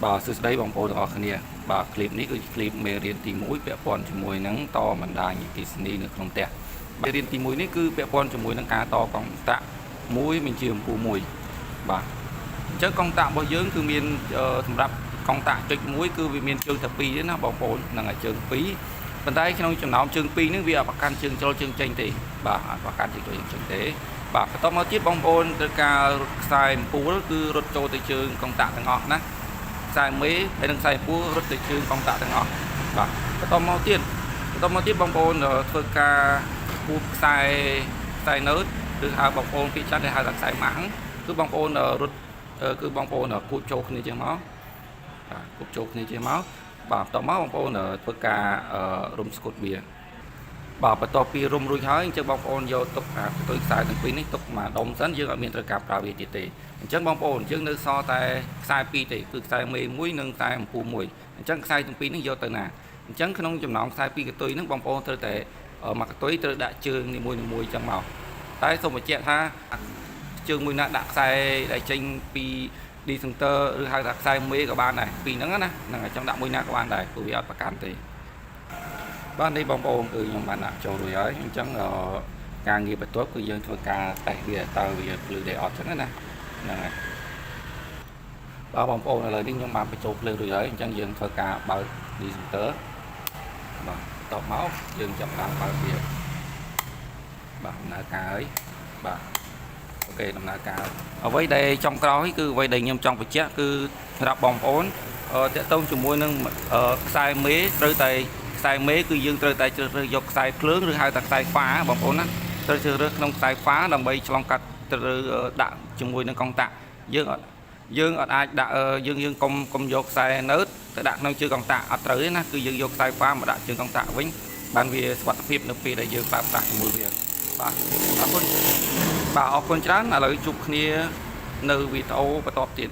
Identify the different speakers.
Speaker 1: បាទសួស្តីបងប្អូនទាំងអស់គ្នាបាទคลิปនេះគឺជាคลิปមេរៀនទី1ពាក់ព័ន្ធជាមួយនឹងតបណ្ដាញអគ្គិសនីនៅក្នុងផ្ទះមេរៀនទី1នេះគឺពាក់ព័ន្ធជាមួយនឹងការតកុងតាក់មួយបញ្ជាអំពូលមួយបាទអញ្ចឹងកុងតាក់របស់យើងគឺមានសម្រាប់កុងតាក់ចុច1គឺវាមានជើងតែ2ទេណាបងប្អូនហ្នឹងហើយជើង2ប៉ុន្តែក្នុងចំណោមជើង2ហ្នឹងវាអត់ប្រកាន់ជើងចូលជើងចេញទេបាទអត់ប្រកាន់ជើងចូលជើងចេញទេបាទបន្តមកទៀតបងប្អូនត្រូវការរត់ខ្សែអំពូលគឺរត់ចូលទៅជើងកុងតាក់ទាំងអស់ណាខ្សែមេហើយនិងខ្សែពួររត់ទៅជើងកុងតាក់ទាំងអស់បាទបន្តមកទៀតបងប្អូនធ្វើការពូតខ្សែណឺតឬហៅបងប្អូនពីចាត់គេហៅថាខ្សែម៉ាំងគឺបងប្អូនរត់គឺបងប្អូនគូចចូលគ្នាជាងមកបាទគូចចូលគ្នាជាងមកបាទបន្តមកបងប្អូនធ្វើការរុំស្គុតវាបាទបន្ទាប់ពីរុំរួចហើយអញ្ចឹងបងប្អូនយកទុកផ្ទុយខ្សែទាំងពីរនេះទុកមកដុំសិនយើងអត់មានត្រូវការប្រើវាទៀតទេអញ្ចឹងបងប្អូនយើងនៅសល់តែខ្សែ2ទេគឺខ្សែមេ1និងខ្សែអំពូល1អញ្ចឹងខ្សែទាំងពីរនេះយកទៅណាអញ្ចឹងក្នុងចំណោមខ្សែ2កតុយហ្នឹងបងប្អូនត្រូវតែមួយកតុយត្រូវដាក់ជើងនីមួយៗអញ្ចឹងមកតែសូមបញ្ជាក់ថាជើងមួយណាដាក់ខ្សែដែលចេញពី D-center ឬហៅថាខ្សែមេក៏បានដែរពីហ្នឹងណាហ្នឹងហើយចង់ដាក់មួយណាក៏បានដែរព្រោះវាអត់ប្រកាន់ទេបាទនេះបងប្អូនគឺខ្ញុំបានដាក់ចូលរួចហើយអញ្ចឹងការងារបន្ទាប់គឺយើងធ្វើការតេស្តវាតើវាភ្លឺទេអត់ចឹងណាហ្នឹងហើយបាទបងប្អូនឥឡូវនេះខ្ញុំបានបញ្ចូលភ្លើងរួចហើយអញ្ចឹងយើងធ្វើការបើក D-center បាទតបមកយើងចាប់តាមបើកវាបាទដំណើរការហើយបាទអូខេដំណើរការអ្វីដែលចុងក្រោយគឺអ្វីដែលខ្ញុំចង់បញ្ជាក់គឺសម្រាប់បងប្អូនតកតងជាមួយនឹងខ្សែមេត្រូវតែខ្សែមេគឺយើងត្រូវតែជ្រើសរើសយកខ្សែភ្លើងឬហៅថាខ្សែហ្វាបងប្អូនណាត្រូវជ្រើសរើសក្នុងខ្សែហ្វាដើម្បីឆ្លងកាត់ទៅដាក់ជាមួយនឹងកុងតាក់យើងអត់អាចដាក់យើងកុំយកខ្សែណឺតទៅដាក់ក្នុងជើងកុងតាក់អត់ត្រូវទេណាគឺយើងយកខ្សែហ្វាមកដាក់ជើងកុងតាក់វិញបានវាសុវត្ថិភាពនៅពេលដែលយើងប្រើប្រាស់ជាមួយវាបាទអរគុណច្រើនឥឡូវជួបគ្នានៅវីដេអូបន្តទៀត